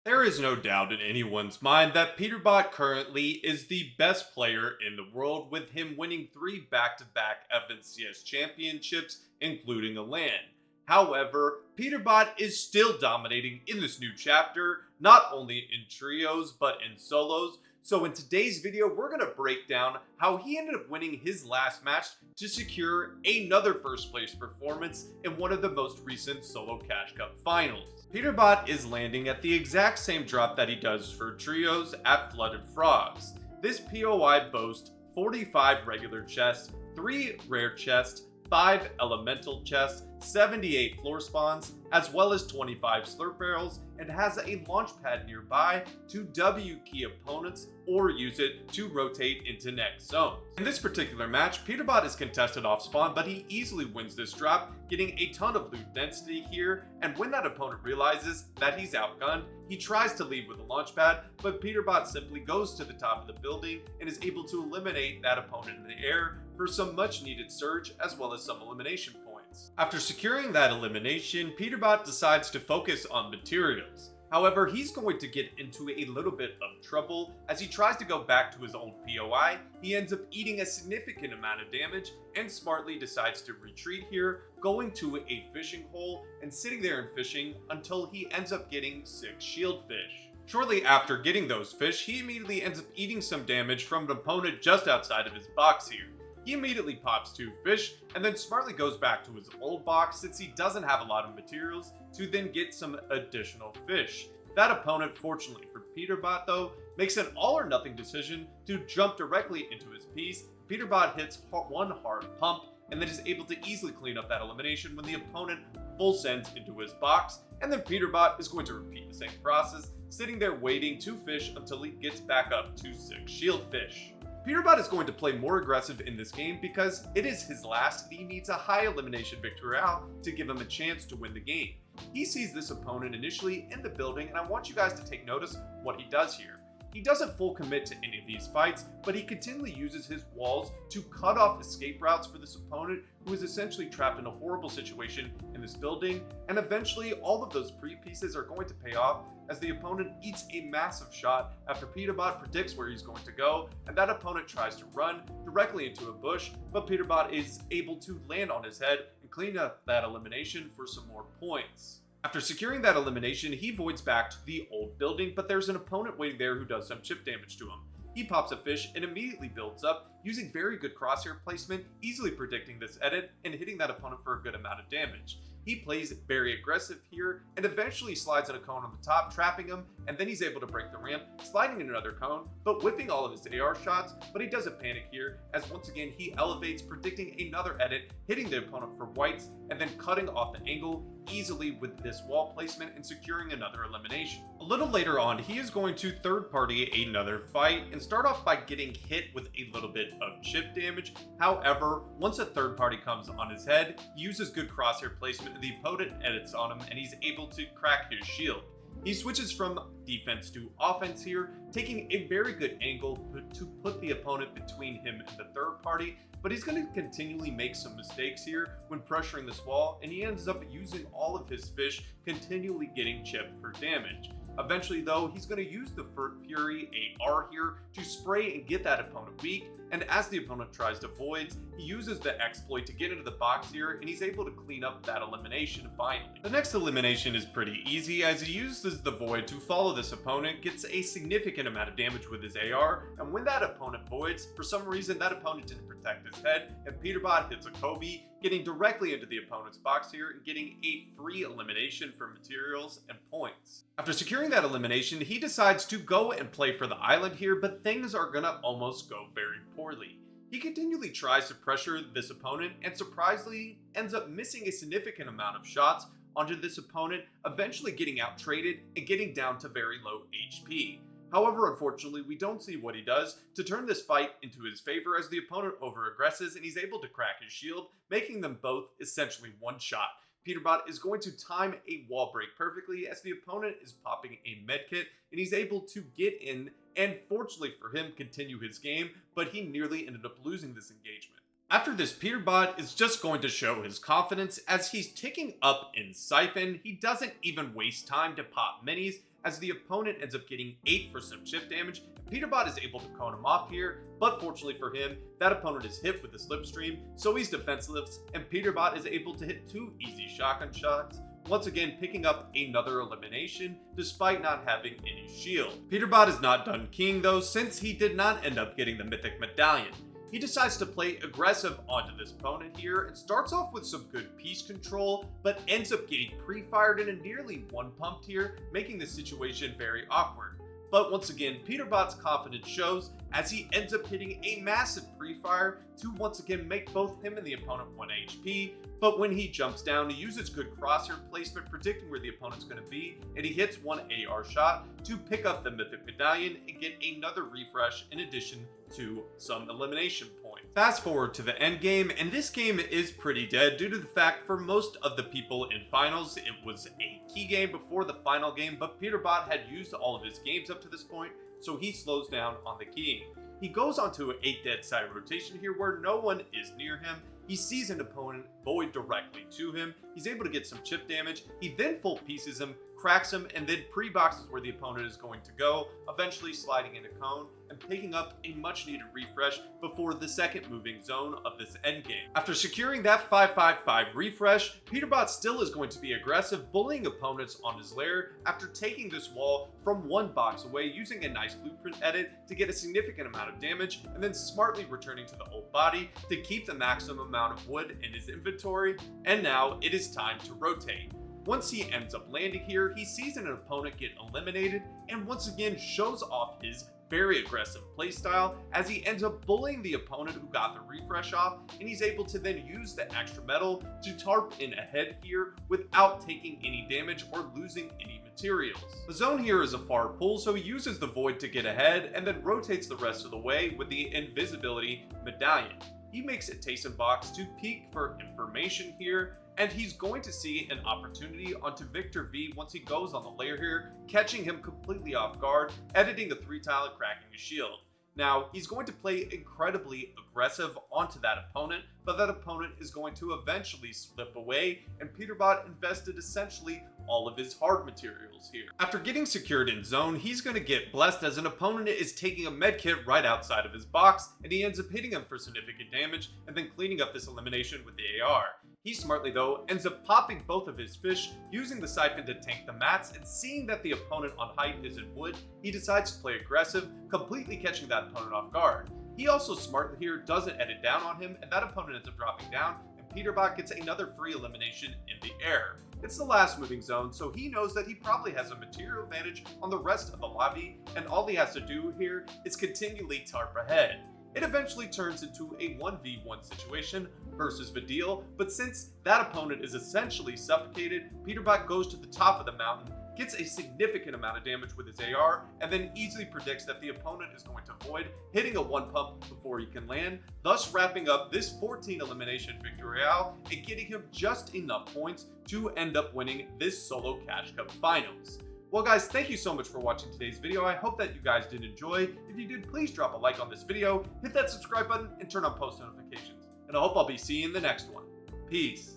There is no doubt in anyone's mind that Peterbot currently is the best player in the world, with him winning 3 back-to-back FNCS championships, including a LAN. However, Peterbot is still dominating in this new chapter, not only in trios but in solos. So in today's video, we're going to break down how he ended up winning his last match to secure another first place performance in one of the most recent solo Cash Cup finals. Peterbot is landing at the exact same drop that he does for trios at Flooded Frogs. This POI boasts 45 regular chests, 3 rare chests, 5 elemental chests, 78 floor spawns, as well as 25 slurp barrels, and has a launch pad nearby to W key opponents or use it to rotate into next zones. In this particular match, Peterbot is contested off spawn, but he easily wins this drop, getting a ton of loot density here, and when that opponent realizes that he's outgunned, he tries to leave with a launch pad, but Peterbot simply goes to the top of the building and is able to eliminate that opponent in the air for some much needed surge as well as some elimination points. After securing that elimination, Peterbot decides to focus on materials. However, he's going to get into a little bit of trouble as he tries to go back to his old POI. He ends up eating a significant amount of damage and smartly decides to retreat here, going to a fishing hole and sitting there and fishing until he ends up getting 6 shield fish. Shortly after getting those fish, he immediately ends up eating some damage from an opponent just outside of his box here. He immediately pops 2 fish and then smartly goes back to his old box since he doesn't have a lot of materials to then get some additional fish. That opponent, fortunately for Peterbot though, makes an all or nothing decision to jump directly into his piece. Peterbot hits one hard pump and then is able to easily clean up that elimination when the opponent full sends into his box, and then Peterbot is going to repeat the same process, sitting there waiting to fish until he gets back up to 6 shield fish. Peterbot is going to play more aggressive in this game because it is his last and he needs a high elimination victory out to give him a chance to win the game. He sees this opponent initially in the building, and I want you guys to take notice what he does here. He doesn't full commit to any of these fights, but he continually uses his walls to cut off escape routes for this opponent who is essentially trapped in a horrible situation in this building, and eventually all of those pre-pieces are going to pay off as the opponent eats a massive shot after Peterbot predicts where he's going to go, and that opponent tries to run directly into a bush, but Peterbot is able to land on his head and clean up that elimination for some more points. After securing that elimination, he voids back to the old building, but there's an opponent waiting there who does some chip damage to him. He pops a fish and immediately builds up, using very good crosshair placement, easily predicting this edit and hitting that opponent for a good amount of damage. He plays very aggressive here and eventually slides in a cone on the top, trapping him, and then he's able to break the ramp, sliding in another cone, but whiffing all of his AR shots, but he doesn't panic here, as once again he elevates, predicting another edit, hitting the opponent for whites, and then cutting off the angle easily with this wall placement and securing another elimination. A little later on, he is going to third party another fight and start off by getting hit with a little bit of chip damage. However, once a third party comes on his head, he uses good crosshair placement and the opponent edits on him and he's able to crack his shield. He switches from defense to offense here, taking a very good angle to put the opponent between him and the third party, but he's going to continually make some mistakes here when pressuring this wall, and he ends up using all of his fish, continually getting chipped for damage. Eventually though, he's going to use the Fury AR here to spray and get that opponent weak, and as the opponent tries to voids, he uses the exploit to get into the box here, and he's able to clean up that elimination finally. The next elimination is pretty easy, as he uses the void to follow this opponent, gets a significant amount of damage with his AR, and when that opponent voids, for some reason that opponent didn't protect his head, and Peterbot hits a Kobe, getting directly into the opponent's box here and getting a free elimination for materials and points. After securing that elimination, he decides to go and play for the island here, but things are gonna almost go very poorly. He continually tries to pressure this opponent and surprisingly ends up missing a significant amount of shots onto this opponent, eventually getting out traded and getting down to very low HP. However, unfortunately, we don't see what he does to turn this fight into his favor as the opponent over-aggresses and he's able to crack his shield, making them both essentially one shot. Peterbot is going to time a wall break perfectly as the opponent is popping a medkit and he's able to get in and, fortunately for him, continue his game, but he nearly ended up losing this engagement. After this, Peterbot is just going to show his confidence as he's ticking up in Siphon. He doesn't even waste time to pop minis as the opponent ends up getting 8 for some chip damage. Peterbot is able to cone him off here, but fortunately for him, that opponent is hit with the slipstream, so he's defenseless, and Peterbot is able to hit 2 easy shotgun shots, once again picking up another elimination despite not having any shield. Peterbot is not done keying though, since he did not end up getting the mythic medallion. He decides to play aggressive onto this opponent here and starts off with some good piece control, but ends up getting pre-fired and a nearly one-pumped here, making the situation very awkward. But once again, Peterbot's confidence shows as he ends up hitting a massive pre-fire to once again make both him and the opponent 1 HP. But when he jumps down, he uses good crosshair placement, predicting where the opponent's going to be, and he hits 1 AR shot to pick up the mythic medallion and get another refresh in addition to some elimination points. Fast forward to the end game, and this game is pretty dead due to the fact for most of the people in finals, it was a key game before the final game, but Peterbot had used all of his games up to this point, so he slows down on the keying. He goes onto a dead side rotation here where no one is near him. He sees an opponent void directly to him. He's able to get some chip damage. He then full pieces him, cracks him, and then pre-boxes where the opponent is going to go, eventually sliding into cone and picking up a much needed refresh before the second moving zone of this endgame. After securing that 5-5-5 refresh, Peterbot still is going to be aggressive, bullying opponents on his lair after taking this wall from 1 box away, using a nice blueprint edit to get a significant amount of damage, and then smartly returning to the old body to keep the maximum amount of wood in his inventory. And now it is time to rotate. Once he ends up landing here, he sees an opponent get eliminated and once again shows off his very aggressive playstyle as he ends up bullying the opponent who got the refresh off, and he's able to then use the extra metal to tarp in ahead here without taking any damage or losing any materials. The zone here is a far pull, so he uses the void to get ahead and then rotates the rest of the way with the invisibility medallion. He makes it Taysom box to peek for information here, and he's going to see an opportunity onto Victor V once he goes on the layer here, catching him completely off guard, editing a 3-tile and cracking his shield. Now, he's going to play incredibly aggressive onto that opponent, but that opponent is going to eventually slip away, and Peterbot invested essentially all of his hard materials here. After getting secured in zone, he's going to get blessed as an opponent is taking a medkit right outside of his box, and he ends up hitting him for significant damage and then cleaning up this elimination with the AR. He smartly though ends up popping both of his fish, using the siphon to tank the mats, and seeing that the opponent on height is in wood, he decides to play aggressive, completely catching that opponent off guard. He also smartly here doesn't edit down on him, and that opponent ends up dropping down, and Peterbot gets another free elimination in the air. It's the last moving zone, so he knows that he probably has a material advantage on the rest of the lobby, and all he has to do here is continually tarp ahead. It eventually turns into a 1v1 situation versus Vidil, but since that opponent is essentially suffocated, Peterbot goes to the top of the mountain, gets a significant amount of damage with his AR, and then easily predicts that the opponent is going to void, hitting a 1-pump before he can land, thus wrapping up this 14 elimination victory royale and getting him just enough points to end up winning this solo Cash Cup finals. Well guys, thank you so much for watching today's video. I hope that you guys did enjoy. If you did, please drop a like on this video, hit that subscribe button, and turn on post notifications. And I hope I'll be seeing you in the next one. Peace.